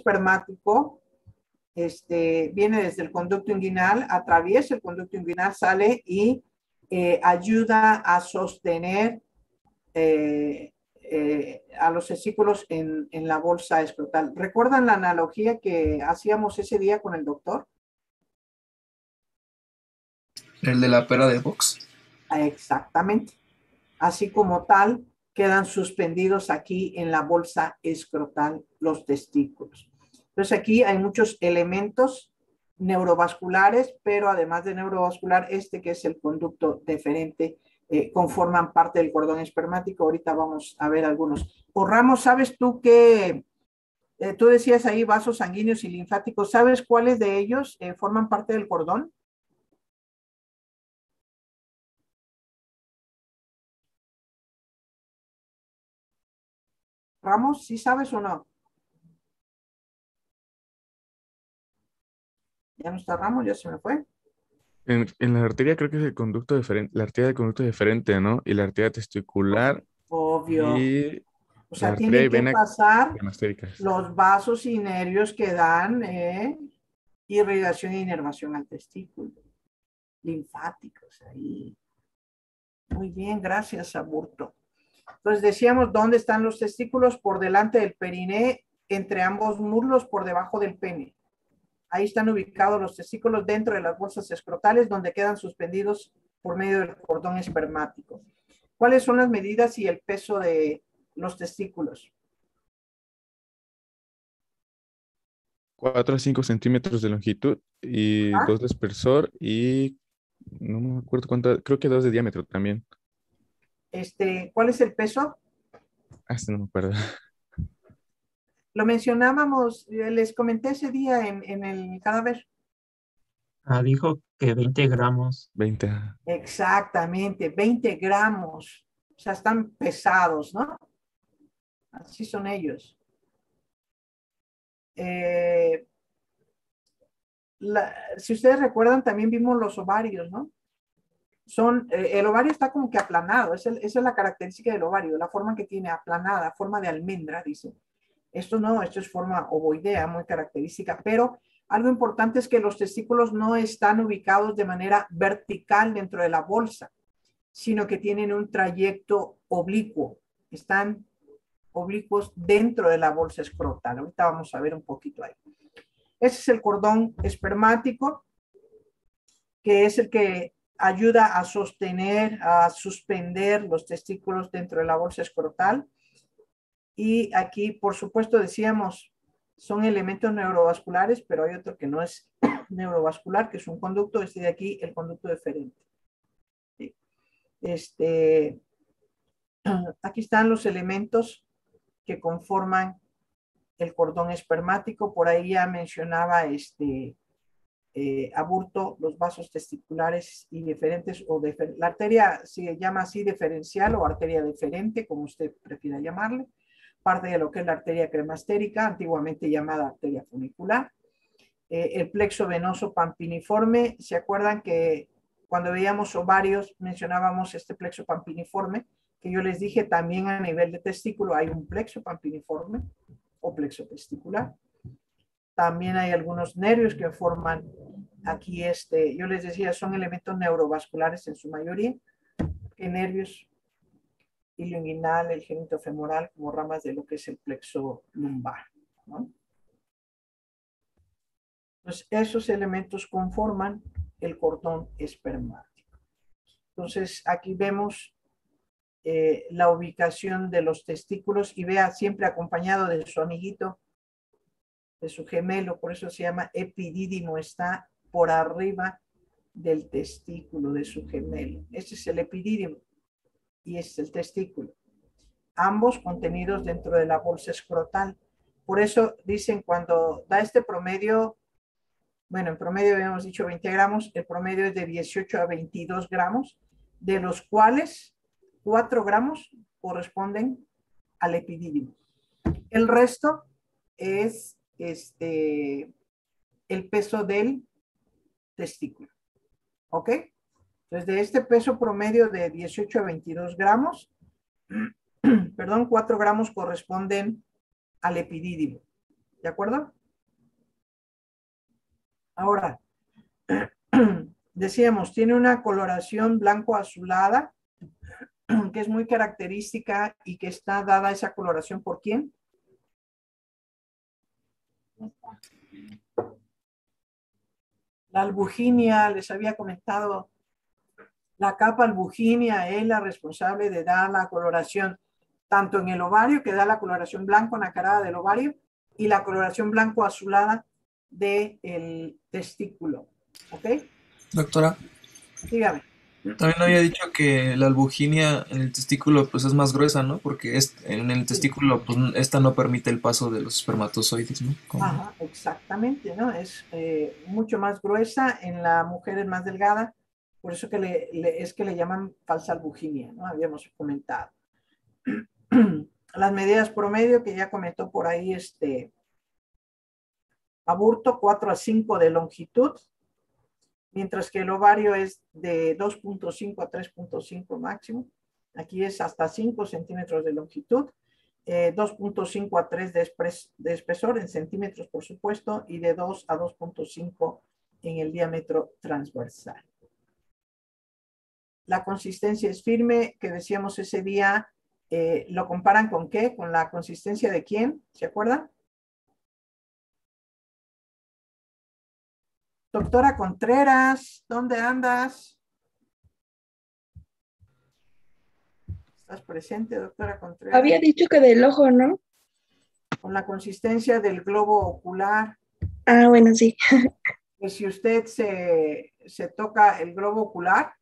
espermático viene desde el conducto inguinal, atraviesa el conducto inguinal, sale y ayuda a sostener a los testículos en la bolsa escrotal. ¿Recuerdan la analogía que hacíamos ese día con el doctor? El de la pera de box. Exactamente. Así como tal, quedan suspendidos aquí en la bolsa escrotal los testículos. Entonces aquí hay muchos elementos neurovasculares, pero además de neurovascular, que es el conducto deferente, conforman parte del cordón espermático. Ahorita vamos a ver algunos. Por Ramos, ¿sabes tú que tú decías ahí vasos sanguíneos y linfáticos? ¿Sabes cuáles de ellos forman parte del cordón? Ramos, ¿sí sabes o no? Ya no está Ramos, ya se me fue. En la arteria creo que es el conducto deferente, la arteria del conducto deferente, ¿no? Y la arteria testicular Obvio. y O la sea, arteria y tienen que vena pasar cremastéricas. los vasos y nervios que dan irrigación e inervación al testículo. Linfáticos ahí. Muy bien, gracias, Aburto. Entonces decíamos, ¿dónde están los testículos? Por delante del periné, entre ambos muslos, por debajo del pene. Ahí están ubicados los testículos dentro de las bolsas escrotales, donde quedan suspendidos por medio del cordón espermático. ¿Cuáles son las medidas y el peso de los testículos? 4 a 5 centímetros de longitud y ¿Ah? 2 de espesor y no me acuerdo cuánto, creo que 2 de diámetro también. ¿Cuál es el peso? Hasta no me acuerdo. Lo mencionábamos, les comenté ese día en el cadáver. Ah, dijo que 20 gramos. 20. Exactamente, 20 gramos. O sea, están pesados, ¿no? Así son ellos. Si ustedes recuerdan, también vimos los ovarios, ¿no? El ovario está como que aplanado, esa es la característica del ovario, la forma que tiene aplanada, forma de almendra, dice. Esto no, esto es forma ovoidea, muy característica, pero algo importante es que los testículos no están ubicados de manera vertical dentro de la bolsa, sino que tienen un trayecto oblicuo, están oblicuos dentro de la bolsa escrotal. Ahorita vamos a ver un poquito ahí. Ese es el cordón espermático, que es el que ayuda a sostener, a suspender los testículos dentro de la bolsa escrotal. Y aquí, por supuesto, decíamos, son elementos neurovasculares, pero hay otro que no es neurovascular, que es un conducto, de aquí, el conducto deferente. Aquí están los elementos que conforman el cordón espermático. Por ahí ya mencionaba Aburto, los vasos testiculares y deferentes, la arteria se llama así deferencial o arteria deferente, como usted prefiera llamarle, parte de lo que es la arteria cremastérica, antiguamente llamada arteria funicular. El plexo venoso pampiniforme, ¿se acuerdan que cuando veíamos ovarios mencionábamos este plexo pampiniforme? Que yo les dije también a nivel de testículo hay un plexo pampiniforme o plexo testicular. También hay algunos nervios que forman aquí yo les decía, son elementos neurovasculares en su mayoría, que nervios ilioinguinal, el genitofemoral, como ramas de lo que es el plexo lumbar, ¿no? Entonces, esos elementos conforman el cordón espermático. Entonces, aquí vemos la ubicación de los testículos y vea siempre acompañado de su amiguito, de su gemelo, por eso se llama epidídimo, está por arriba del testículo de su gemelo. Este es el epidídimo y este es el testículo. Ambos contenidos dentro de la bolsa escrotal. Por eso dicen cuando da este promedio, bueno, en promedio habíamos dicho 20 gramos, el promedio es de 18 a 22 gramos, de los cuales 4 gramos corresponden al epidídimo. El resto es el peso del testículo. ¿Ok? Entonces, de este peso promedio de 18 a 22 gramos, perdón, 4 gramos corresponden al epidídimo. ¿De acuerdo? Ahora, decíamos, tiene una coloración blanco-azulada, que es muy característica y que está dada esa coloración ¿por quién? La albuginia, les había comentado, la capa albuginia es la responsable de dar la coloración tanto en el ovario, que da la coloración blanco nacarada del ovario, y la coloración blanco-azulada del testículo. ¿Ok? Doctora, Dígame. también había dicho que la albuginia en el testículo pues es más gruesa, ¿no? Porque en el Sí. testículo pues esta no permite el paso de los espermatozoides, ¿no? Ajá, exactamente, ¿no? Es mucho más gruesa, en la mujer es más delgada, por eso que es que le llaman falsa albuginia, ¿no? Habíamos comentado. Las medidas promedio que ya comentó por ahí Aburto, 4 a 5 de longitud, mientras que el ovario es de 2.5 a 3.5 máximo. Aquí es hasta 5 centímetros de longitud, 2.5 a 3 de espesor en centímetros, por supuesto, y de 2 a 2.5 en el diámetro transversal. La consistencia es firme, que decíamos ese día, ¿lo comparan con qué? ¿Con la consistencia de quién? ¿Se acuerdan? Doctora Contreras, ¿dónde andas? ¿Estás presente, doctora Contreras? Había dicho que del ojo, ¿no? Con la consistencia del globo ocular. Ah, bueno, sí. Que si usted se toca el globo ocular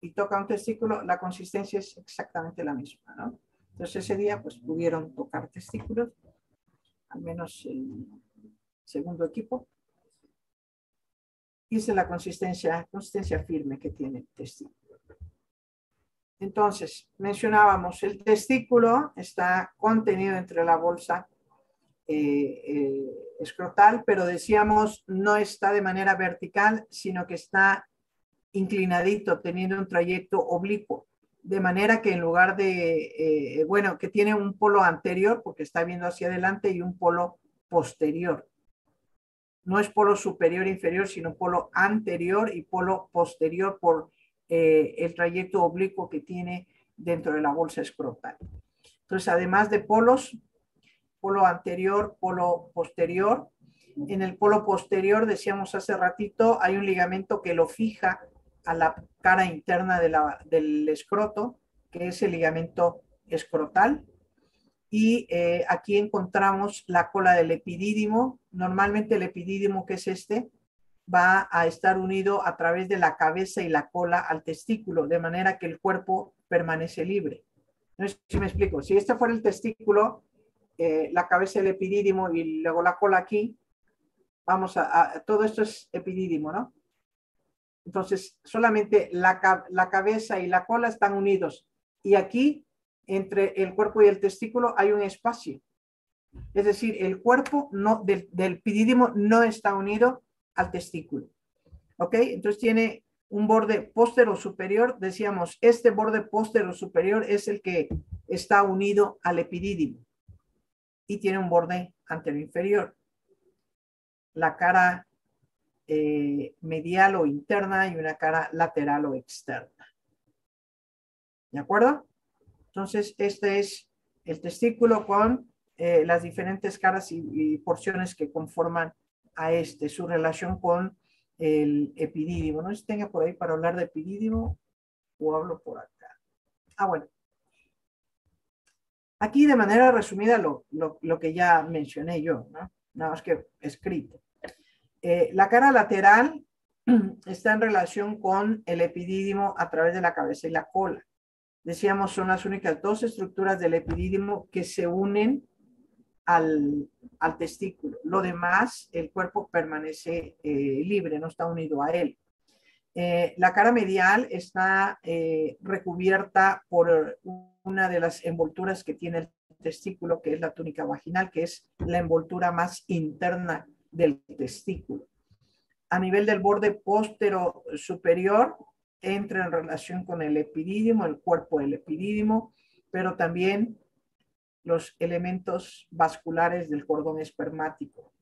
y toca un testículo, la consistencia es exactamente la misma, ¿no? Entonces ese día pues pudieron tocar testículos, al menos el segundo equipo. Y esa es la consistencia firme que tiene el testículo. Entonces, mencionábamos, el testículo está contenido entre la bolsa escrotal, pero decíamos no está de manera vertical, sino que está inclinadito, teniendo un trayecto oblicuo, de manera que en lugar de, bueno, que tiene un polo anterior, porque está viendo hacia adelante, y un polo posterior. No es polo superior e inferior, sino polo anterior y polo posterior por el trayecto oblicuo que tiene dentro de la bolsa escrotal. Entonces, además de polos, polo anterior, polo posterior. En el polo posterior, decíamos hace ratito, hay un ligamento que lo fija a la cara interna del escroto, que es el ligamento escrotal. Y aquí encontramos la cola del epidídimo. Normalmente el epidídimo, que es va a estar unido a través de la cabeza y la cola al testículo, de manera que el cuerpo permanece libre. No sé si me explico. Si este fuera el testículo, la cabeza del epidídimo y luego la cola aquí, vamos todo esto es epidídimo, ¿no? Entonces, solamente la cabeza y la cola están unidos. Y aquí, entre el cuerpo y el testículo, hay un espacio. Es decir, el cuerpo del epidídimo no está unido al testículo. ¿Ok? Entonces tiene un borde póstero superior. Decíamos, este borde póstero superior es el que está unido al epidídimo. Y tiene un borde anterior inferior. La cara medial o interna y una cara lateral o externa. ¿De acuerdo? Entonces, este es el testículo con las diferentes caras y porciones que conforman a su relación con el epidídimo. No sé si tenga por ahí para hablar de epidídimo o hablo por acá. Ah, bueno. Aquí de manera resumida lo que ya mencioné yo, ¿no? Nada más que escrito. La cara lateral está en relación con el epidídimo a través de la cabeza y la cola. Decíamos, son las únicas dos estructuras del epidídimo que se unen al testículo. Lo demás, el cuerpo permanece libre, no está unido a él. La cara medial está recubierta por una de las envolturas que tiene el testículo, que es la túnica vaginal, que es la envoltura más interna del testículo. A nivel del borde póstero superior, entra en relación con el epidídimo, el cuerpo del epidídimo, pero también los elementos vasculares del cordón espermático.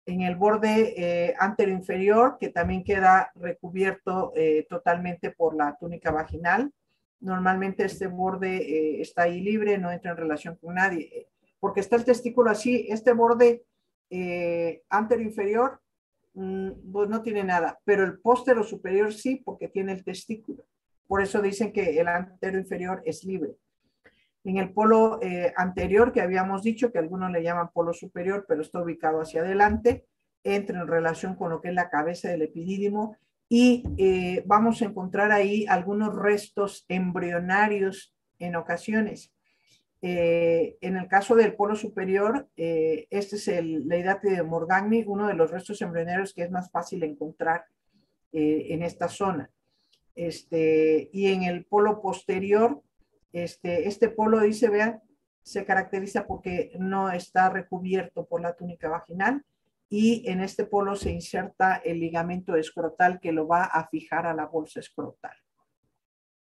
En el borde anteroinferior, que también queda recubierto totalmente por la túnica vaginal. Normalmente este borde está ahí libre, no entra en relación con nadie. Porque está el testículo así, este borde anteroinferior pues no tiene nada, pero el póstero superior sí, porque tiene el testículo. Por eso dicen que el anteroinferior es libre. En el polo anterior, que habíamos dicho que algunos le llaman polo superior, pero está ubicado hacia adelante, entra en relación con lo que es la cabeza del epidídimo y vamos a encontrar ahí algunos restos embrionarios en ocasiones. En el caso del polo superior, este es el Leidate de Morgagni, uno de los restos embrionarios que es más fácil encontrar en esta zona. Y en el polo posterior, este polo dice, vean, se caracteriza porque no está recubierto por la túnica vaginal y en este polo se inserta el ligamento escrotal que lo va a fijar a la bolsa escrotal.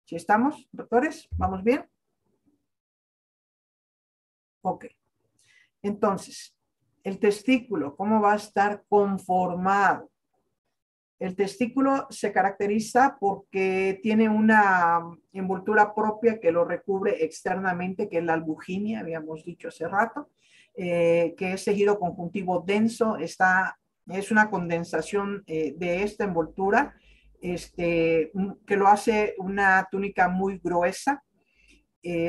¿Sí estamos, doctores? ¿Vamos bien? Ok. Entonces, el testículo, ¿cómo va a estar conformado? El testículo se caracteriza porque tiene una envoltura propia que lo recubre externamente, que es la albuginia, habíamos dicho hace rato, que es tejido conjuntivo denso, es una condensación de esta envoltura, que lo hace una túnica muy gruesa.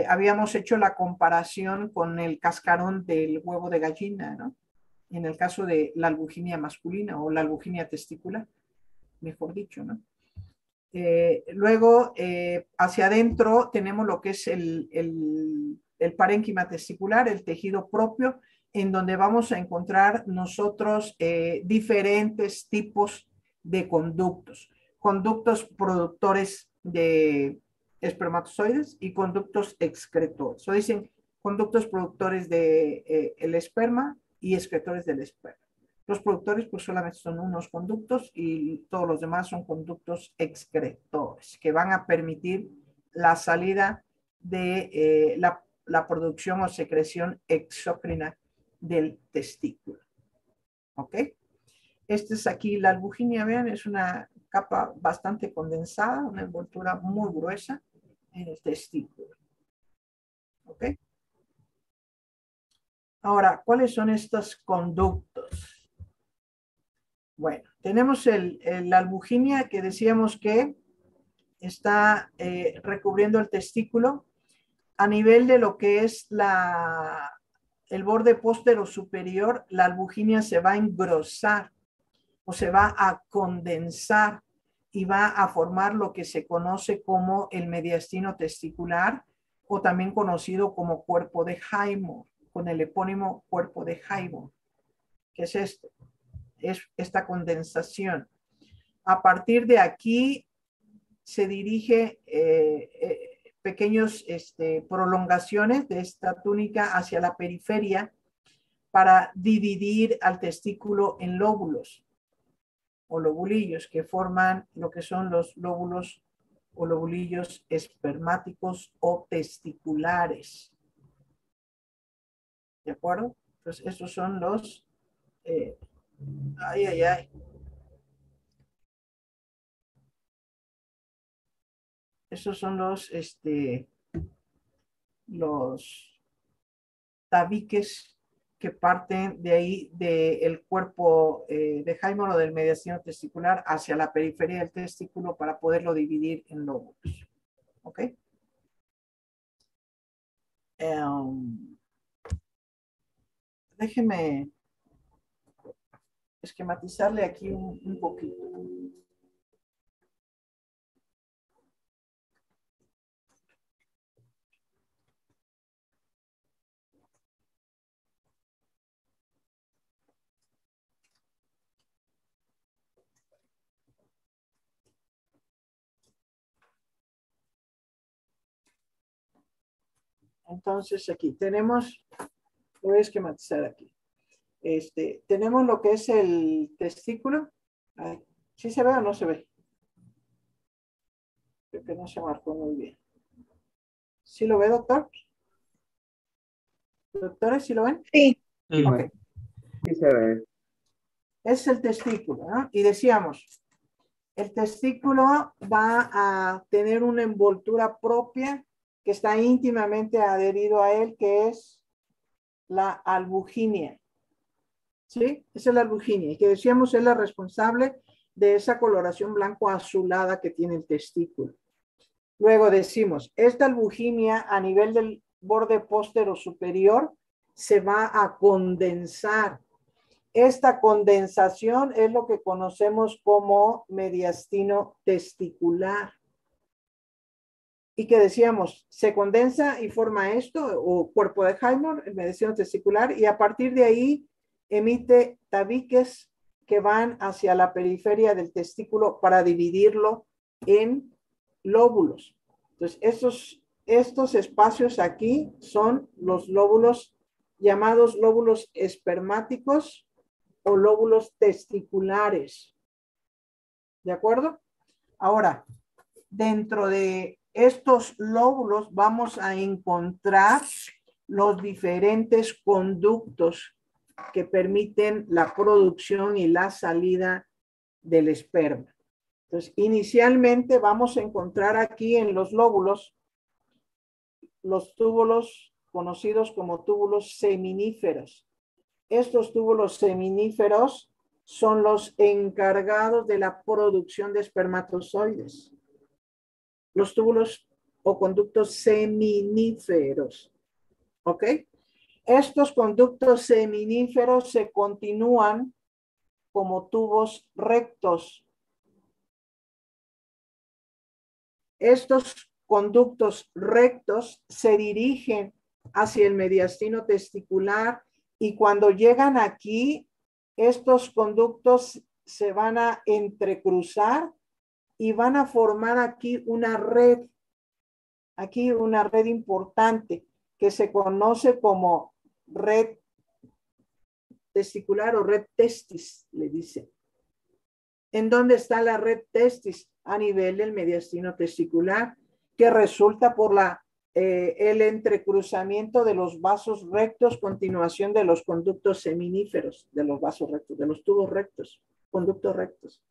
Habíamos hecho la comparación con el cascarón del huevo de gallina, ¿no? En el caso de la albuginia masculina o la albuginia testicular, mejor dicho, ¿no? Luego, hacia adentro tenemos lo que es el parénquima testicular, el tejido propio, en donde vamos a encontrar nosotros diferentes tipos de conductos. Conductos productores de espermatozoides y conductos excretores. O dicen conductos productores de el esperma y excretores del esperma. Los productores pues solamente son unos conductos y todos los demás son conductos excretores que van a permitir la salida de la producción o secreción exócrina del testículo. ¿Ok? Esta es aquí la albuginia, vean, es una capa bastante condensada, una envoltura muy gruesa en el testículo. ¿Ok? Ahora, ¿cuáles son estos conductos? Bueno, tenemos la albuginia que decíamos que está recubriendo el testículo a nivel de lo que es el borde póstero superior. La albuginia se va a engrosar o se va a condensar y va a formar lo que se conoce como el mediastino testicular o también conocido como cuerpo de Highmore, con el epónimo cuerpo de Highmore. ¿Qué es esto? Es esta condensación. A partir de aquí se dirige pequeños prolongaciones de esta túnica hacia la periferia para dividir al testículo en lóbulos o lobulillos que forman lo que son los lóbulos o lobulillos espermáticos o testiculares. ¿De acuerdo? Entonces, estos son los esos son los tabiques que parten de ahí del cuerpo de Highmore o del mediastino testicular hacia la periferia del testículo para poderlo dividir en lóbulos. ¿Ok? Déjeme esquematizarle aquí un poquito. Entonces aquí tenemos, voy a esquematizar aquí. Tenemos lo que es el testículo. ¿Sí se ve o no se ve? Creo que no se marcó muy bien. ¿Sí lo ve, doctor? Doctores, ¿sí lo ven? Sí. Sí, Ok. Sí se ve. Es el testículo, ¿no? Y decíamos, el testículo va a tener una envoltura propia que está íntimamente adherido a él, que es la albuginia. ¿Sí? Esa es la albuginia. Y que decíamos es la responsable de esa coloración blanco-azulada que tiene el testículo. Luego decimos, esta albuginia a nivel del borde póstero superior se va a condensar. Esta condensación es lo que conocemos como mediastino testicular. Y que decíamos, se condensa y forma esto, o cuerpo de Highmore, el mediastino testicular, y a partir de ahí emite tabiques que van hacia la periferia del testículo para dividirlo en lóbulos. Entonces, estos espacios aquí son los lóbulos llamados lóbulos espermáticos o lóbulos testiculares. ¿De acuerdo? Ahora, dentro de estos lóbulos vamos a encontrar los diferentes conductos que permiten la producción y la salida del esperma. Entonces, inicialmente vamos a encontrar aquí en los lóbulos los túbulos conocidos como túbulos seminíferos. Estos túbulos seminíferos son los encargados de la producción de espermatozoides. Los túbulos o conductos seminíferos. ¿Ok? Estos conductos seminíferos se continúan como tubos rectos. Estos conductos rectos se dirigen hacia el mediastino testicular y cuando llegan aquí, estos conductos se van a entrecruzar y van a formar aquí una red importante que se conoce como red testicular o red testis, le dice. ¿En dónde está la red testis? A nivel del mediastino testicular, que resulta por el entrecruzamiento de los vasos rectos, continuación de los conductos seminíferos, de los vasos rectos, de los tubos rectos, conductos rectos.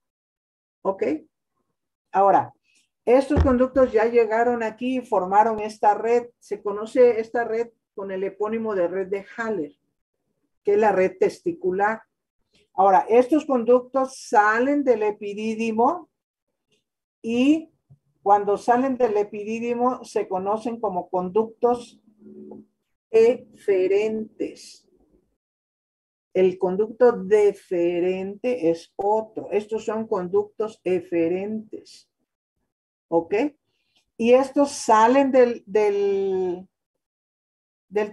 ¿Ok? Ahora, estos conductos ya llegaron aquí y formaron esta red. Se conoce esta red con el epónimo de red de Haller, que es la red testicular. Ahora, estos conductos salen del epidídimo y cuando salen del epidídimo se conocen como conductos eferentes. El conducto deferente es otro. Estos son conductos eferentes. ¿Ok? Y estos salen del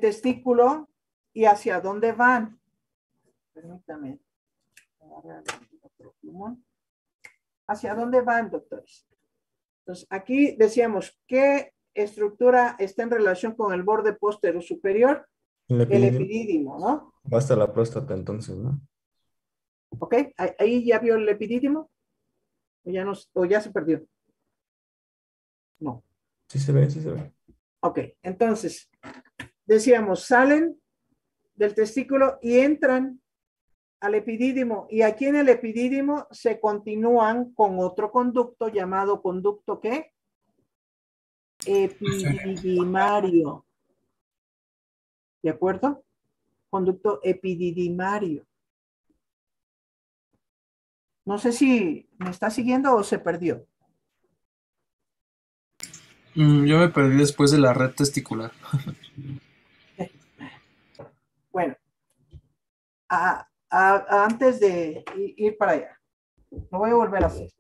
testículo y ¿hacia dónde van? Permítame. ¿Hacia dónde van, doctores? Entonces, aquí decíamos, ¿qué estructura está en relación con el borde póstero superior? El El epidídimo. epidídimo, ¿no? Va hasta la próstata entonces, ¿no? ¿Ok? ¿Ahí ya vio el epidídimo? ¿O ya se perdió? No. Sí se ve, sí se ve. Ok, entonces, decíamos, salen del testículo y entran al epidídimo. Y aquí en el epidídimo se continúan con otro conducto llamado conducto ¿qué? Epididimario. ¿De acuerdo? Conducto epididimario. No sé si me está siguiendo o se perdió. Yo me perdí después de la red testicular. Bueno, antes de ir para allá, lo voy a volver a hacer.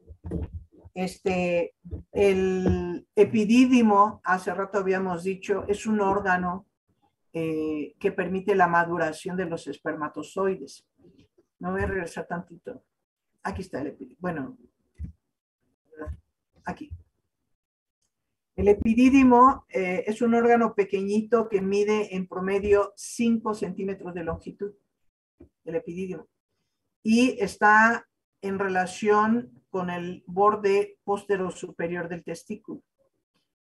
El epidídimo, hace rato habíamos dicho, es un órgano que permite la maduración de los espermatozoides. Me voy a regresar tantito. Aquí está el epidídimo. Bueno, aquí. El epidídimo es un órgano pequeñito que mide en promedio 5 centímetros de longitud. El epidídimo. Y está en relación con el borde póstero superior del testículo.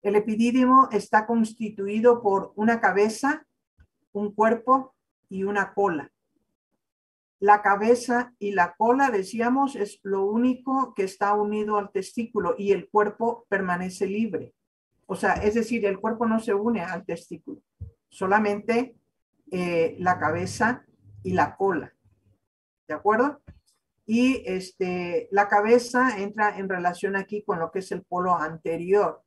El epidídimo está constituido por una cabeza un cuerpo y una cola. La cabeza y la cola, decíamos, es lo único que está unido al testículo y el cuerpo permanece libre. O sea, es decir, el cuerpo no se une al testículo, solamente la cabeza y la cola. ¿De acuerdo? Y la cabeza entra en relación aquí con lo que es el polo anterior.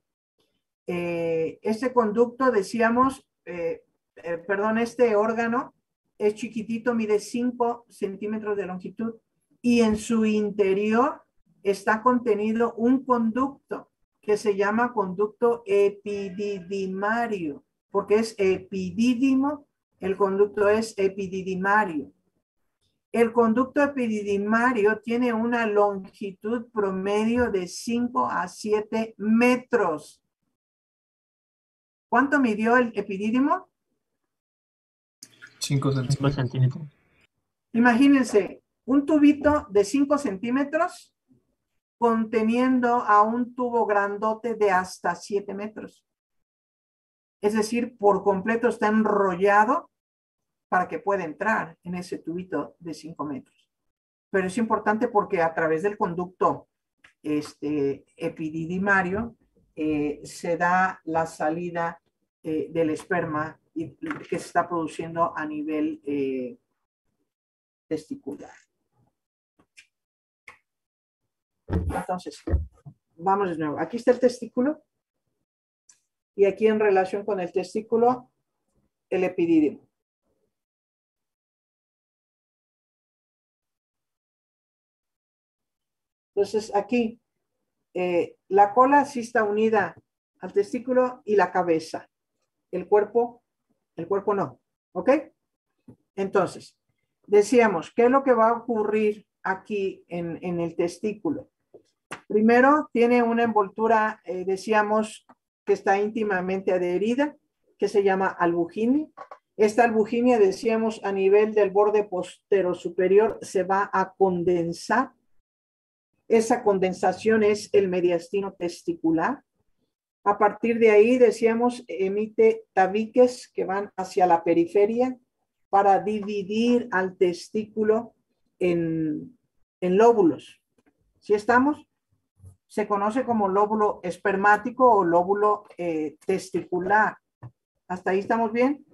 Este conducto, decíamos, este órgano es chiquitito, mide 5 centímetros de longitud y en su interior está contenido un conducto que se llama conducto epididimario, porque es epidídimo, el conducto es epididimario. El conducto epididimario tiene una longitud promedio de 5 a 7 metros. ¿Cuánto midió el epidídimo? 5 5 centímetros. centímetros. Imagínense, un tubito de 5 centímetros conteniendo a un tubo grandote de hasta 7 metros. Es decir, por completo está enrollado para que pueda entrar en ese tubito de 5 metros. Pero es importante porque a través del conducto epididimario se da la salida del esperma que se está produciendo a nivel testicular. Entonces, vamos de nuevo. Aquí está el testículo y aquí en relación con el testículo, el epidídimo. Entonces, aquí la cola sí está unida al testículo y la cabeza. El cuerpo no. ¿Ok? Entonces, decíamos, ¿qué es lo que va a ocurrir aquí en el testículo? Primero, tiene una envoltura, decíamos, que está íntimamente adherida, que se llama albuginia. Esta albuginia, decíamos, a nivel del borde postero superior se va a condensar. Esa condensación es el mediastino testicular. A partir de ahí, decíamos, emite tabiques que van hacia la periferia para dividir al testículo en lóbulos. ¿Sí estamos? Se conoce como lóbulo espermático o lóbulo testicular. ¿Hasta ahí estamos bien?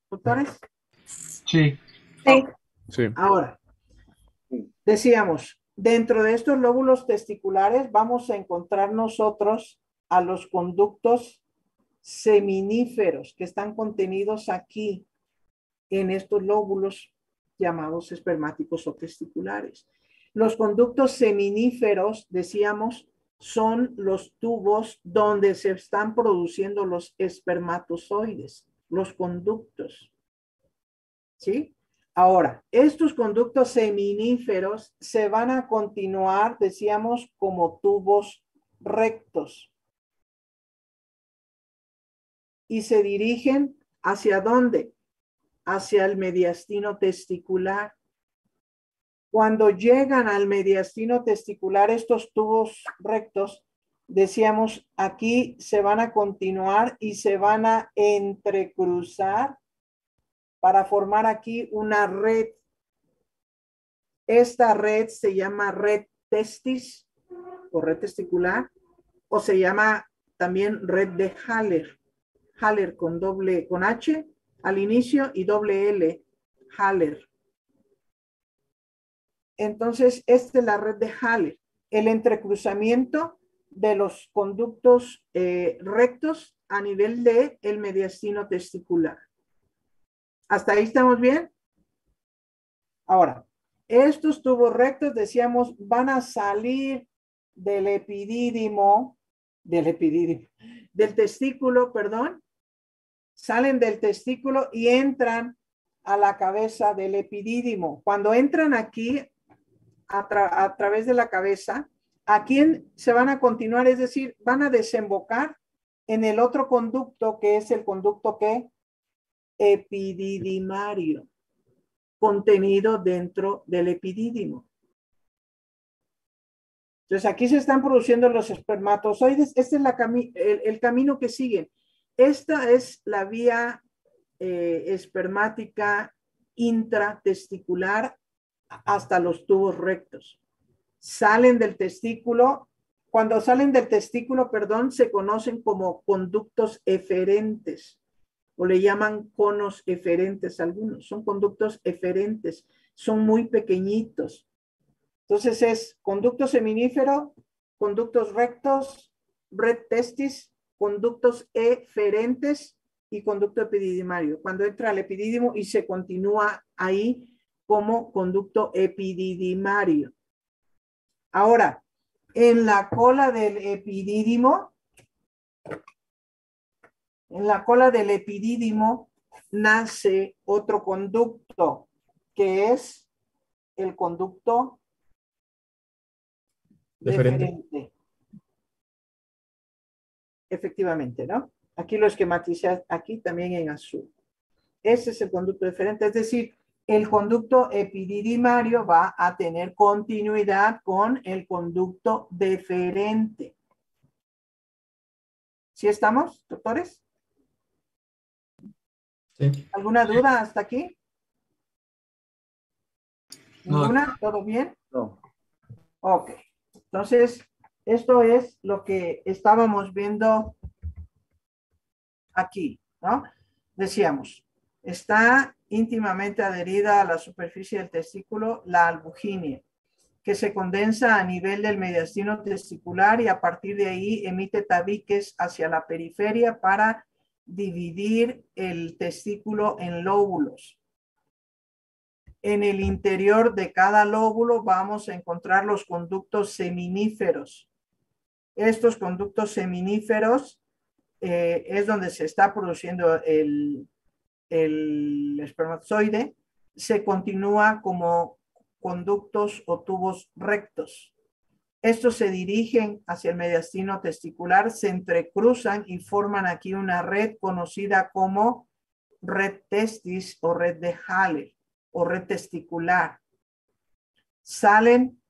¿Doctores? Sí. Sí. Sí. Ahora, decíamos, dentro de estos lóbulos testiculares vamos a encontrar nosotros a los conductos seminíferos que están contenidos aquí en estos lóbulos llamados espermáticos o testiculares. Los conductos seminíferos, decíamos, son los tubos donde se están produciendo los espermatozoides, los conductos. ¿Sí? Ahora, estos conductos seminíferos se van a continuar, decíamos, como tubos rectos. Y se dirigen ¿hacia dónde? Hacia el mediastino testicular. Cuando llegan al mediastino testicular, estos tubos rectos, decíamos, aquí se van a continuar y se van a entrecruzar para formar aquí una red. Esta red se llama red testis o red testicular o se llama también red de Haller. Haller con H al inicio y doble L, Haller. Entonces, esta es la red de Haller. El entrecruzamiento de los conductos rectos a nivel de el mediastino testicular. ¿Hasta ahí estamos bien? Ahora, estos tubos rectos, decíamos, van a salir del testículo, perdón. Salen del testículo y entran a la cabeza del epidídimo. Cuando entran aquí, a través de la cabeza, aquí se van a continuar, es decir, van a desembocar en el otro conducto que es el conducto ¿qué? Epididimario, contenido dentro del epidídimo. Entonces aquí se están produciendo los espermatozoides. Este es el camino que siguen. Esta es la vía espermática intratesticular hasta los tubos rectos. Salen del testículo, cuando salen del testículo, perdón, se conocen como conductos eferentes o le llaman conos eferentes algunos. Son conductos eferentes, son muy pequeñitos. Entonces es conducto seminífero, conductos rectos, red testis, conductos eferentes y conducto epididimario. Cuando entra al epidídimo y se continúa ahí como conducto epididimario. Ahora, en la cola del epidídimo, nace otro conducto, que es el conducto deferente. Efectivamente, ¿no? Aquí lo esquematicé aquí también en azul. Ese es el conducto deferente, es decir, el conducto epididimario va a tener continuidad con el conducto deferente. ¿Sí estamos, doctores? Sí. ¿Alguna duda hasta aquí? No. ¿Ninguna? ¿Todo bien? No. Ok. Entonces, esto es lo que estábamos viendo aquí, ¿no? Decíamos, está íntimamente adherida a la superficie del testículo la albuginia, que se condensa a nivel del mediastino testicular y a partir de ahí emite tabiques hacia la periferia para dividir el testículo en lóbulos. En el interior de cada lóbulo vamos a encontrar los conductos seminíferos. Estos conductos seminíferos es donde se está produciendo el espermatozoide, se continúa como conductos o tubos rectos. Estos se dirigen hacia el mediastino testicular, se entrecruzan y forman aquí una red conocida como red testis o red de Haller o red testicular. Salen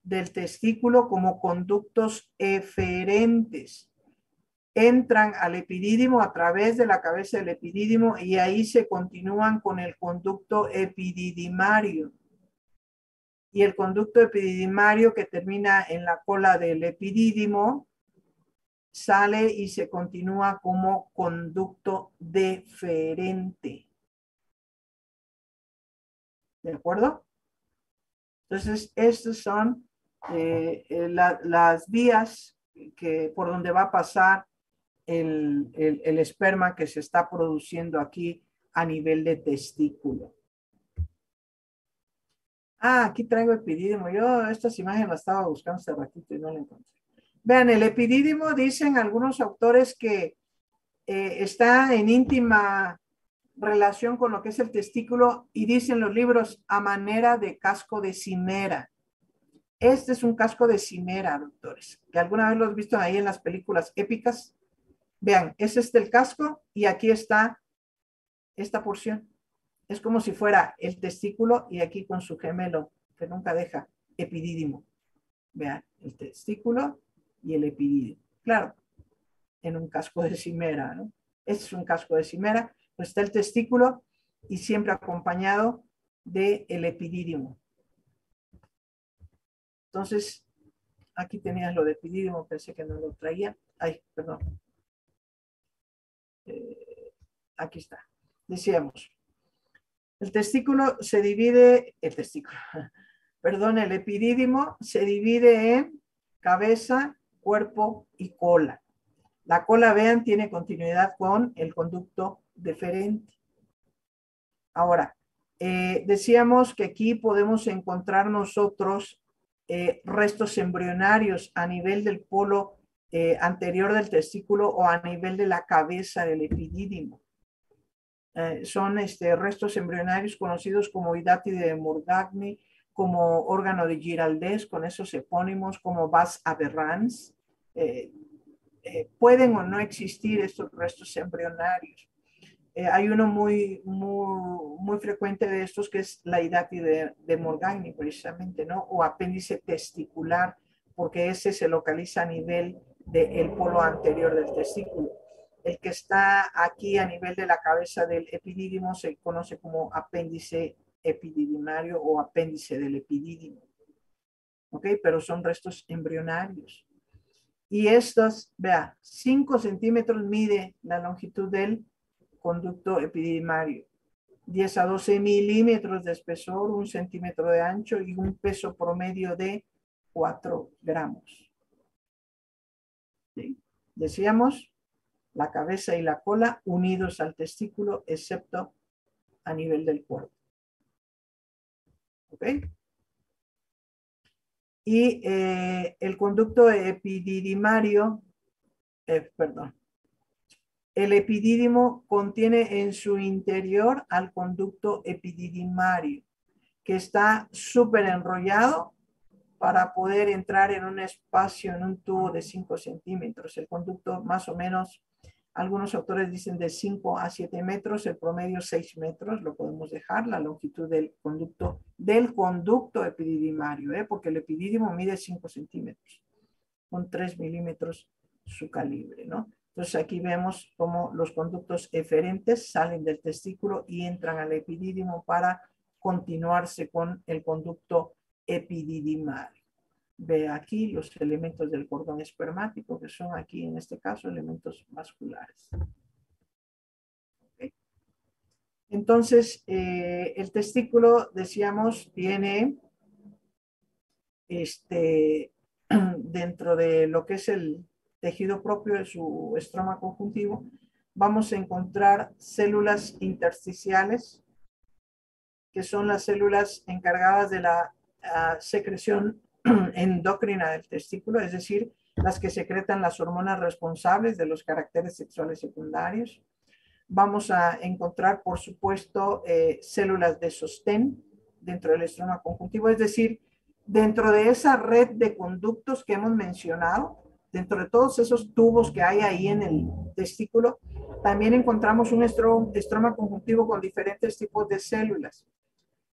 del testículo como conductos eferentes. Entran al epidídimo a través de la cabeza del epidídimo y ahí se continúan con el conducto epididimario. Y el conducto epididimario que termina en la cola del epidídimo sale y se continúa como conducto deferente. ¿De acuerdo? Entonces, estas son las vías por donde va a pasar el esperma que se está produciendo aquí a nivel de testículo. Ah, aquí traigo epidídimo. Yo estas imágenes las estaba buscando hace ratito y no la encontré. Vean, el epidídimo, dicen algunos autores que está en íntima relación con lo que es el testículo y dicen los libros a manera de casco de cimera. Este es un casco de cimera, doctores, que alguna vez lo has visto ahí en las películas épicas. Vean, ese es el casco y aquí está esta porción. Es como si fuera el testículo y aquí con su gemelo, que nunca deja, epidídimo. Vean, el testículo y el epidídimo. Claro, en un casco de cimera, ¿no? Este es un casco de cimera, pues está el testículo y siempre acompañado del epidídimo. Entonces, aquí tenías lo de epidídimo, pensé que no lo traía. Ay, perdón. Aquí está. Decíamos, el testículo se divide, el epidídimo se divide en cabeza, cuerpo y cola. La cola, vean, tiene continuidad con el conducto deferente. Ahora, decíamos que aquí podemos encontrar nosotros restos embrionarios a nivel del polo anterior del testículo o a nivel de la cabeza del epidídimo. Son restos embrionarios conocidos como hidátide de Morgagni, como órgano de Giraldez, con esos epónimos, como vas aberrans. Pueden o no existir estos restos embrionarios. Hay uno muy frecuente de estos que es la hidátide de Morgagni, precisamente, ¿no? O apéndice testicular, porque ese se localiza a nivel del polo anterior del testículo. El que está aquí a nivel de la cabeza del epidídimo se conoce como apéndice epididimario o apéndice del epidídimo. ¿Ok? Pero son restos embrionarios. Y estos, vea, 5 centímetros mide la longitud del conducto epididimario. 10 a 12 milímetros de espesor, 1 centímetro de ancho y un peso promedio de 4 gramos. ¿Sí? Decíamos, la cabeza y la cola unidos al testículo, excepto a nivel del cuerpo. ¿Ok? Y el conducto epididimario, perdón, el epidídimo contiene en su interior al conducto epididimario, que está súper enrollado para poder entrar en un espacio, en un tubo de 5 centímetros. El conducto más o menos, algunos autores dicen de 5 a 7 metros, el promedio 6 metros, lo podemos dejar, la longitud del conducto epididimario, porque el epidídimo mide 5 centímetros, con 3 milímetros su calibre, ¿no? Entonces aquí vemos cómo los conductos eferentes salen del testículo y entran al epidídimo para continuarse con el conducto epididimario. Ve aquí los elementos del cordón espermático, que son aquí en este caso elementos vasculares. ¿Okay? Entonces, el testículo, decíamos, tiene dentro de lo que es el tejido propio de su estroma conjuntivo, vamos a encontrar células intersticiales, que son las células encargadas de la secreción endocrina del testículo, es decir, las que secretan las hormonas responsables de los caracteres sexuales secundarios. Vamos a encontrar, por supuesto, células de sostén dentro del estroma conjuntivo, es decir, dentro de esa red de conductos que hemos mencionado, dentro de todos esos tubos que hay ahí en el testículo, también encontramos un estroma conjuntivo con diferentes tipos de células.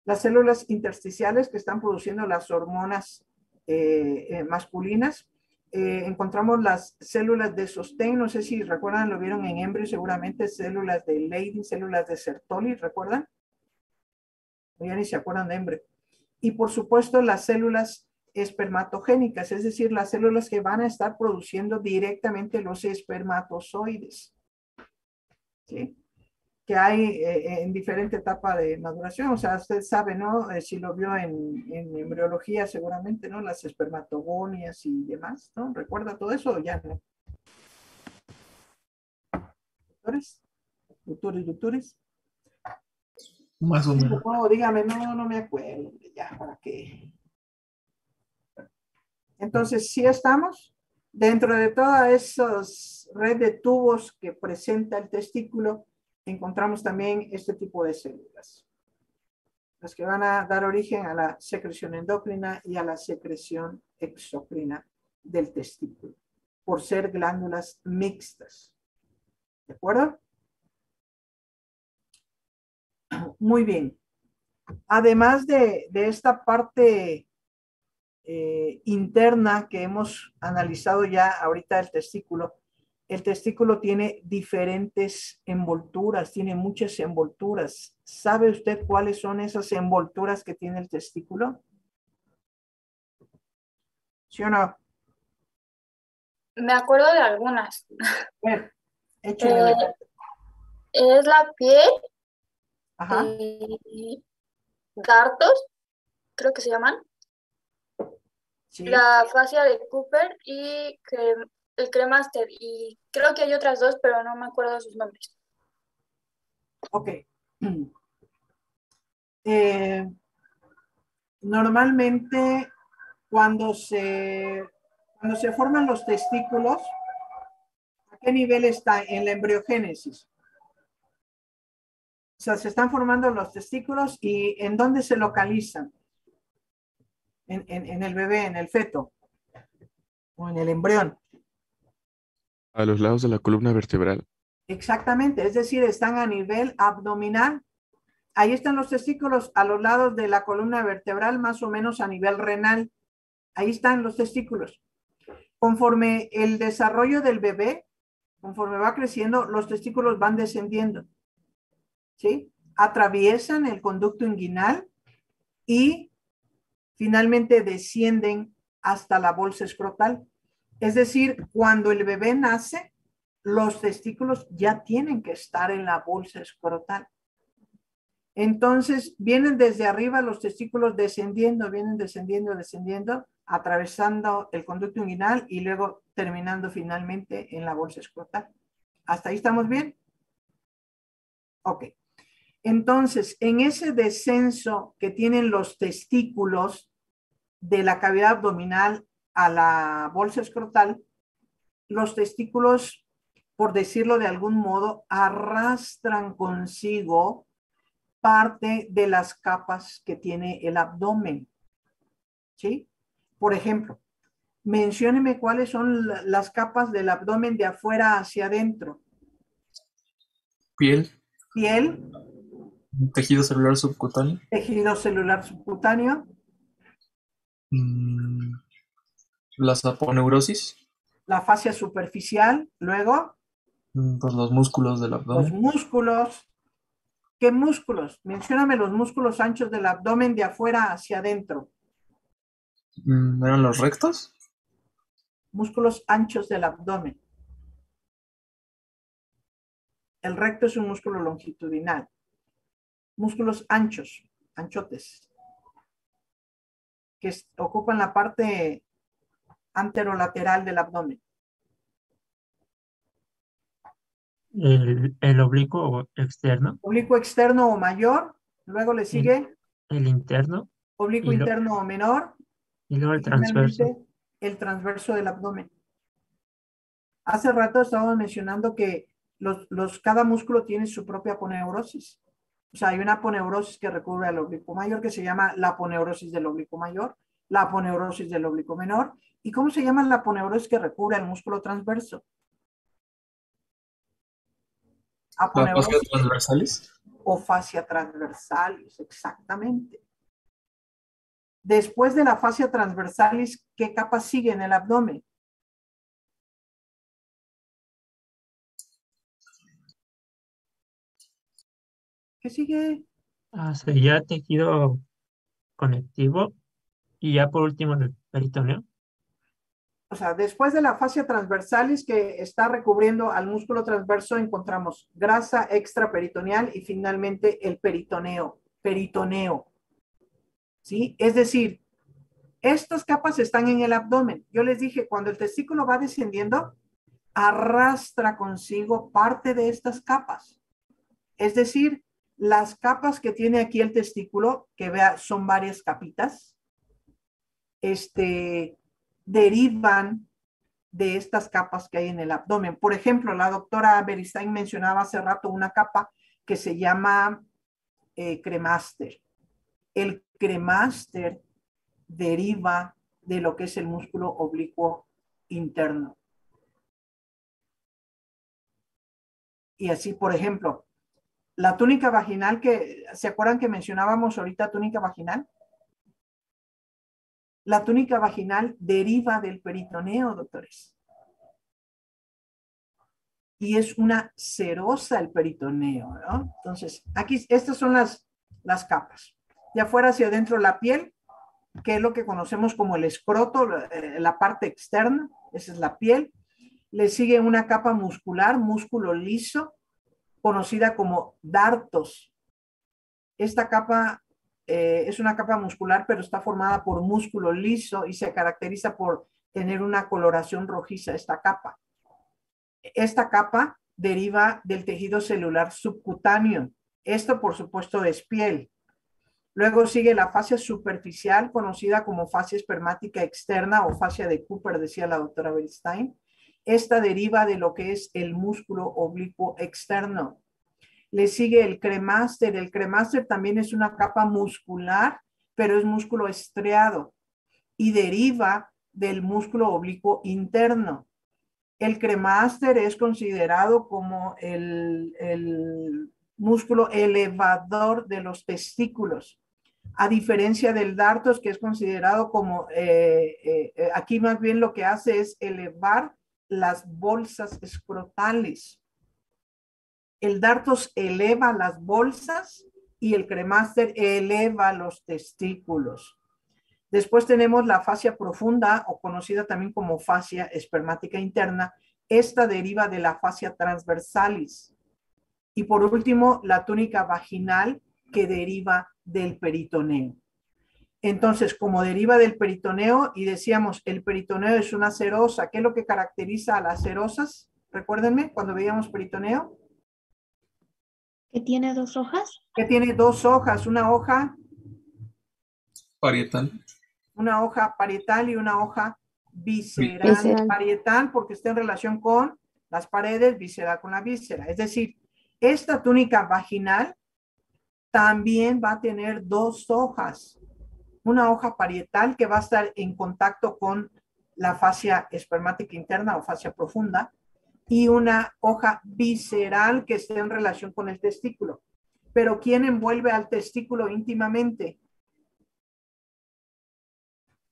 Las células intersticiales que están produciendo las hormonas masculinas. Encontramos las células de sostén, no sé si recuerdan, lo vieron en embrio seguramente, células de Leydig, células de Sertoli, ¿recuerdan? O ya ni se acuerdan de embrio. Y por supuesto las células espermatogénicas, es decir, las células que van a estar produciendo directamente los espermatozoides, ¿sí? Que hay en diferente etapa de maduración. O sea, usted sabe, ¿no? Si lo vio en embriología seguramente, ¿no? Las espermatogonias y demás, ¿no? ¿Recuerda todo eso o ya no? ¿Doctores? ¿Doctores? Más o menos. No, dígame, no me acuerdo. Ya, ¿para qué? Entonces, sí estamos dentro de toda esa red de tubos que presenta el testículo, encontramos también este tipo de células, las que van a dar origen a la secreción endocrina y a la secreción exocrina del testículo, por ser glándulas mixtas. ¿De acuerdo? Muy bien. Además de esta parte interna que hemos analizado ya ahorita del testículo, el testículo tiene diferentes envolturas, tiene muchas envolturas. ¿Sabe usted cuáles son esas envolturas que tiene el testículo? ¿Sí o no? Me acuerdo de algunas. Bueno, échale. Es la piel, Ajá. dartos, creo que se llaman, Sí. la fascia de Cooper y el cremaster. Y creo que hay otras dos, pero no me acuerdo sus nombres. Ok. Normalmente cuando se forman los testículos, ¿a qué nivel está? En la embriogénesis. O sea, se están formando los testículos y ¿en dónde se localizan? En el bebé, en el feto o en el embrión. A los lados de la columna vertebral. Exactamente, es decir, están a nivel abdominal. Ahí están los testículos a los lados de la columna vertebral, más o menos a nivel renal. Ahí están los testículos. Conforme el desarrollo del bebé, Conforme va creciendo, los testículos van descendiendo, ¿sí? Atraviesan el conducto inguinal y finalmente descienden hasta la bolsa escrotal. Es decir, cuando el bebé nace, los testículos ya tienen que estar en la bolsa escrotal. Entonces, vienen desde arriba los testículos descendiendo, vienen descendiendo, descendiendo, atravesando el conducto inguinal y luego terminando finalmente en la bolsa escrotal. ¿Hasta ahí estamos bien? Ok. Entonces, en ese descenso que tienen los testículos de la cavidad abdominal a la bolsa escrotal, los testículos, por decirlo de algún modo, arrastran consigo parte de las capas que tiene el abdomen. ¿Sí? Por ejemplo, mencióneme cuáles son las capas del abdomen de afuera hacia adentro. Piel, Piel, tejido celular subcutáneo, tejido celular subcutáneo, mm, la saponeurosis, la fascia superficial, luego pues los músculos del los abdomen, músculos. ¿Qué músculos? Mencióname los músculos anchos del abdomen de afuera hacia adentro. ¿eran los rectos? Músculos anchos del abdomen. El recto es un músculo longitudinal. Músculos anchos, anchotes, que ocupan la parte anterolateral del abdomen. El oblicuo externo, Oblicuo externo o mayor, luego le sigue el interno oblicuo y, interno o menor, luego el y transverso. finalmente el transverso del abdomen. Hace rato estábamos mencionando que cada músculo tiene su propia aponeurosis. O sea, hay una aponeurosis que recubre al oblicuo mayor que se llama la aponeurosis del oblicuo mayor, la aponeurosis del oblicuo menor. ¿Y cómo se llama la aponeurosis que recubre al músculo transverso? La fascia Aponeurosis transversalis, o fascia transversalis, exactamente. Después de la fascia transversalis, ¿qué capa sigue en el abdomen? ¿Qué sigue? Sería tejido conectivo y ya por último el peritoneo. O sea, después de la fascia transversalis que está recubriendo al músculo transverso, encontramos grasa extraperitoneal y finalmente el peritoneo. ¿Sí? Es decir, estas capas están en el abdomen. Yo les dije, cuando el testículo va descendiendo, arrastra consigo parte de estas capas. Es decir, las capas que tiene aquí el testículo, que vea, son varias capitas, derivan de estas capas que hay en el abdomen. Por ejemplo, la doctora Beristain mencionaba hace rato una capa que se llama cremaster. El cremaster deriva de lo que es el músculo oblicuo interno. Y así, por ejemplo, la túnica vaginal que, ¿se acuerdan que mencionábamos ahorita túnica vaginal? La túnica vaginal deriva del peritoneo, doctores. Y es una serosa el peritoneo, ¿no? Entonces, aquí, estas son las capas. De afuera hacia adentro la piel, que es lo que conocemos como el escroto, la parte externa, esa es la piel. Le sigue una capa muscular, músculo liso, conocida como dartos. Esta capa es una capa muscular, pero está formada por músculo liso y se caracteriza por tener una coloración rojiza esta capa. Esta capa deriva del tejido celular subcutáneo. Esto, por supuesto, es piel. Luego sigue la fascia superficial, conocida como fascia espermática externa o fascia de Cooper, decía la doctora Beristain. Esta deriva de lo que es el músculo oblicuo externo. Le sigue el cremaster. El cremaster también es una capa muscular, pero es músculo estriado y deriva del músculo oblicuo interno. El cremaster es considerado como el músculo elevador de los testículos, a diferencia del dartos, que es considerado como, aquí más bien lo que hace es elevar las bolsas escrotales. El dartos eleva las bolsas y el cremaster eleva los testículos. Después tenemos la fascia profunda, o conocida también como fascia espermática interna. Esta deriva de la fascia transversalis. Y por último, la túnica vaginal, que deriva del peritoneo. Entonces, como deriva del peritoneo, y decíamos, el peritoneo es una serosa. ¿Qué es lo que caracteriza a las serosas? Recuérdenme, cuando veíamos peritoneo. ¿Que tiene 2 hojas? Que tiene 2 hojas, una hoja Parietal. parietal y una hoja visceral. Visceral. Parietal porque está en relación con las paredes, visceral con la víscera. Es decir, esta túnica vaginal también va a tener 2 hojas. Una hoja parietal que va a estar en contacto con la fascia espermática interna o fascia profunda, y una hoja visceral que esté en relación con el testículo. Pero ¿quién envuelve al testículo íntimamente?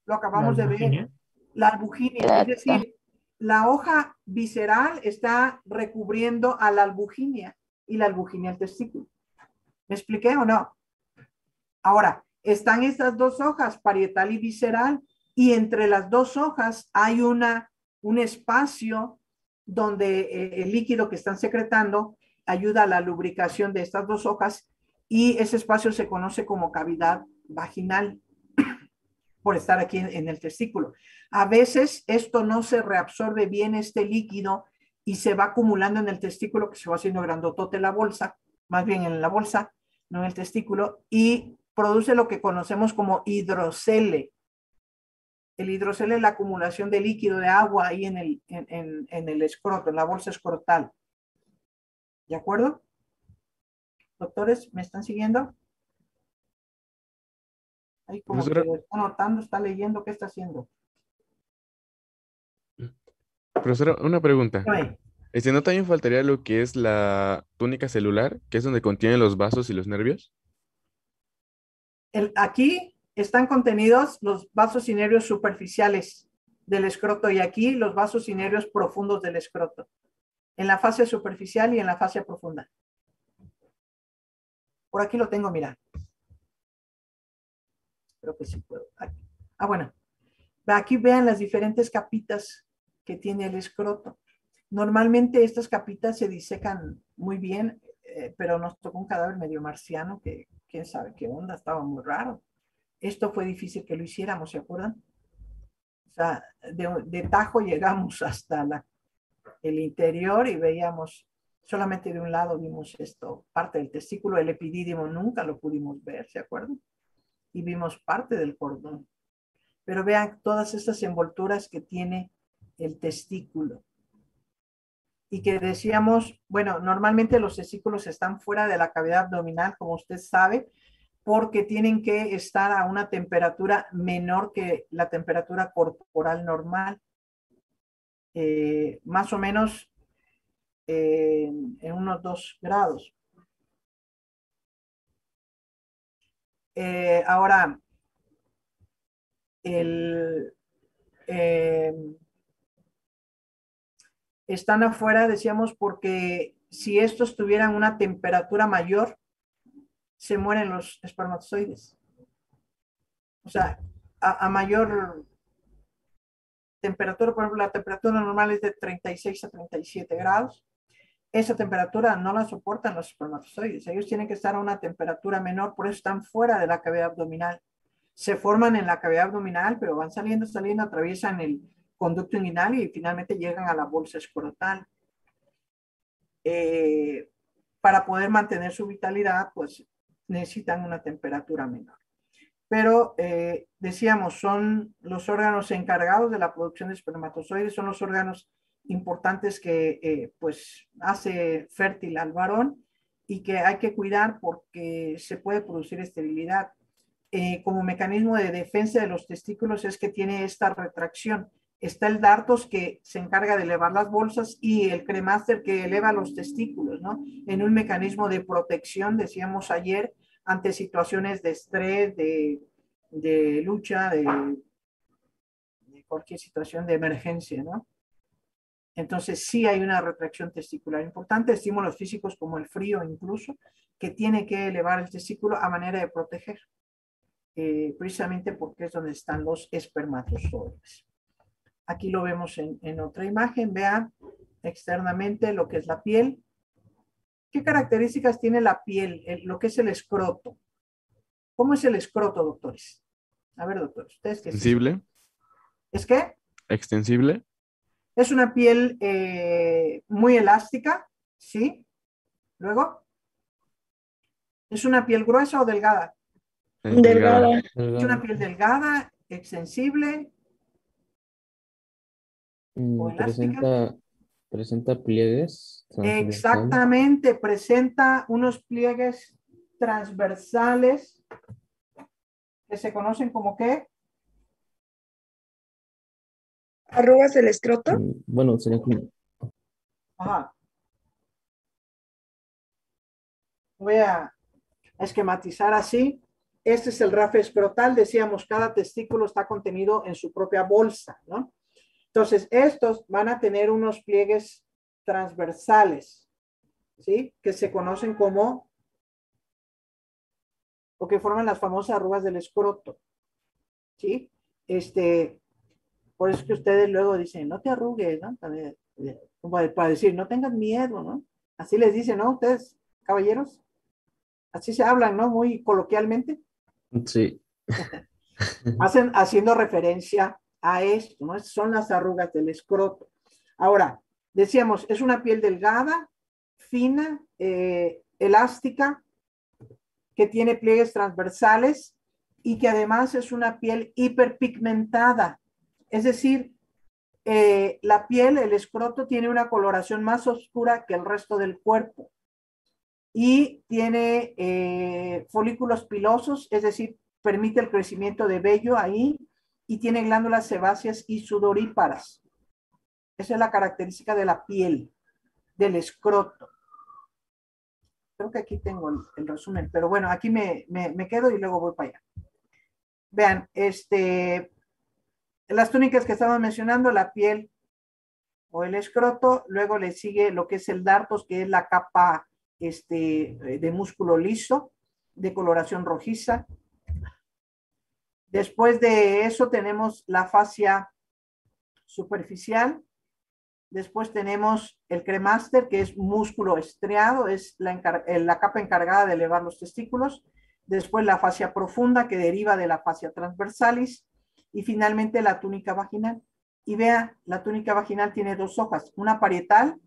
Lo acabamos de ver. La albuginia. Es decir, la hoja visceral está recubriendo a la albuginia y la albuginia al testículo. ¿Me expliqué o no? Ahora, están estas 2 hojas, parietal y visceral, y entre las 2 hojas hay un espacio donde el líquido que están secretando ayuda a la lubricación de estas 2 hojas, y ese espacio se conoce como cavidad vaginal por estar aquí en el testículo. A veces esto no se reabsorbe bien, este líquido, y se va acumulando en el testículo, que se va haciendo grandotote la bolsa, más bien en la bolsa, no en el testículo, y produce lo que conocemos como hidrocele. El hidrocele es la acumulación de líquido de agua ahí en el escroto, en la bolsa escrotal. ¿De acuerdo? Doctores, ¿me están siguiendo? Ahí como Profesora, que está anotando, está leyendo, ¿qué está haciendo? profesora, una pregunta. Dígame. ¿No también faltaría lo que es la túnica celular, que es donde contienen los vasos y los nervios? Aquí están contenidos los vasos y nervios superficiales del escroto, y aquí los vasos y nervios profundos del escroto, en la fascia superficial y en la fascia profunda. Por aquí lo tengo, mira. Creo que sí puedo. Aquí. Bueno. Aquí vean las diferentes capitas que tiene el escroto. Normalmente estas capitas se disecan muy bien, pero nos tocó un cadáver medio marciano que quién sabe qué onda, estaba muy raro. Esto fue difícil que lo hiciéramos, ¿se acuerdan? O sea, de tajo llegamos hasta el interior y veíamos solamente de un lado, vimos esto, parte del testículo, el epidídimo nunca lo pudimos ver, ¿se acuerdan? Y vimos parte del cordón. Pero vean todas estas envolturas que tiene el testículo. Y que decíamos, bueno, normalmente los testículos están fuera de la cavidad abdominal, como usted sabe, porque tienen que estar a una temperatura menor que la temperatura corporal normal. Más o menos en unos 2 grados. Ahora, están afuera, decíamos, porque si estos tuvieran una temperatura mayor, se mueren los espermatozoides. O sea, a mayor temperatura, por ejemplo, la temperatura normal es de 36 a 37 grados. Esa temperatura no la soportan los espermatozoides. Ellos tienen que estar a una temperatura menor, por eso están fuera de la cavidad abdominal. Se forman en la cavidad abdominal, pero van saliendo, atraviesan el conducto inguinal y finalmente llegan a la bolsa escrotal. Para poder mantener su vitalidad, pues necesitan una temperatura menor. Pero decíamos, son los órganos encargados de la producción de espermatozoides, son los órganos importantes que pues hace fértil al varón y que hay que cuidar porque se puede producir esterilidad. Como mecanismo de defensa de los testículos es que tiene esta retracción. Está el dartos que se encarga de elevar las bolsas y el cremaster que eleva los testículos, ¿no? En un mecanismo de protección, decíamos ayer, ante situaciones de estrés, de lucha, de cualquier situación de emergencia, ¿no? Entonces sí hay una retracción testicular importante, estímulos físicos como el frío incluso, que tiene que elevar el testículo a manera de proteger, precisamente porque es donde están los espermatozoides. Aquí lo vemos en otra imagen, vean externamente lo que es la piel. ¿Qué características tiene la piel, lo que es el escroto? ¿Cómo es el escroto, doctores? A ver, doctores, ustedes que sí. Extensible. ¿Es qué? Extensible. Es una piel muy elástica, ¿sí? Luego, ¿es una piel gruesa o delgada? Delgada. Es una piel delgada, extensible o elástica. Presenta pliegues transversales. Exactamente, presenta unos pliegues transversales que se conocen como ¿qué? ¿Arrugas del escroto? Bueno, sería como... Ajá. Voy a esquematizar así. Este es el rafe escrotal. Decíamos, cada testículo está contenido en su propia bolsa, ¿no? Entonces, estos van a tener unos pliegues transversales, ¿sí? Que se conocen como, o que forman las famosas arrugas del escroto, ¿sí? Por eso es que ustedes luego dicen, no te arrugues, ¿no? Para decir, no tengas miedo, ¿no? Así les dicen, ¿no? Ustedes, caballeros, así se hablan, ¿no? Muy coloquialmente. Sí. Haciendo referencia a esto, ¿no? Estas son las arrugas del escroto. Ahora, decíamos, es una piel delgada, fina, elástica, que tiene pliegues transversales y que además es una piel hiperpigmentada. Es decir, la piel, el escroto, tiene una coloración más oscura que el resto del cuerpo y tiene folículos pilosos, es decir, permite el crecimiento de vello ahí y tiene glándulas sebáceas y sudoríparas. Esa es la característica de la piel, del escroto. Creo que aquí tengo el resumen, pero bueno, aquí me quedo y luego voy para allá. Vean, las túnicas que estamos mencionando, la piel o el escroto, luego le sigue lo que es el dartos, que es la capa de músculo liso, de coloración rojiza. Después de eso tenemos la fascia superficial. Después tenemos el cremaster, que es músculo estriado, es la capa encargada de elevar los testículos. Después la fascia profunda, que deriva de la fascia transversalis. Y finalmente la túnica vaginal. Y vea, la túnica vaginal tiene dos hojas. Una parietal,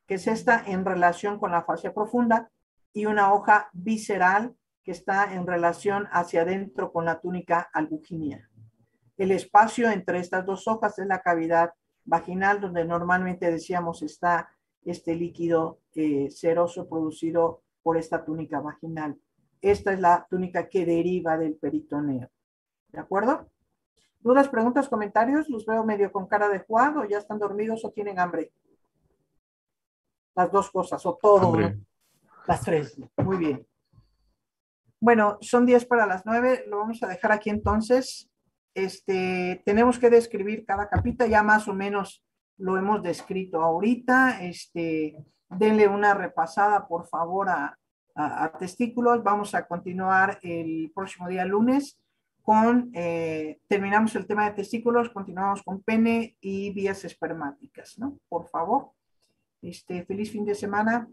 que es esta en relación con la fascia profunda, y una hoja visceral, que está en relación hacia adentro con la túnica albuginea. El espacio entre estas dos hojas es la cavidad vaginal, donde normalmente decíamos está este líquido seroso producido por esta túnica vaginal. Esta es la túnica que deriva del peritoneo. ¿De acuerdo? ¿Dudas, preguntas, comentarios? Los veo medio con cara de Juan, o ya están dormidos o tienen hambre. Las dos cosas, o todo, ¿no? Las tres. Muy bien. Bueno, son 10 para las 9. Lo vamos a dejar aquí entonces. Tenemos que describir cada capita, ya más o menos lo hemos descrito ahorita. Denle una repasada, por favor, a testículos. Vamos a continuar el próximo día lunes con, terminamos el tema de testículos, continuamos con pene y vías espermáticas, ¿no? Por favor. Feliz fin de semana.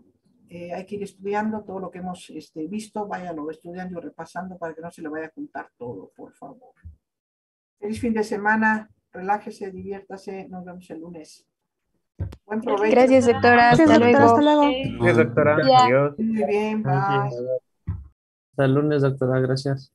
Hay que ir estudiando todo lo que hemos visto, váyalo estudiando y repasando para que no se le vaya a juntar todo, por favor. Feliz fin de semana, relájese, diviértase, nos vemos el lunes. Buen provecho. Gracias, doctora. Hasta luego. Hasta luego. Gracias, doctora. Ya. Adiós. Muy bien, bye. Gracias. Hasta el lunes, doctora. Gracias.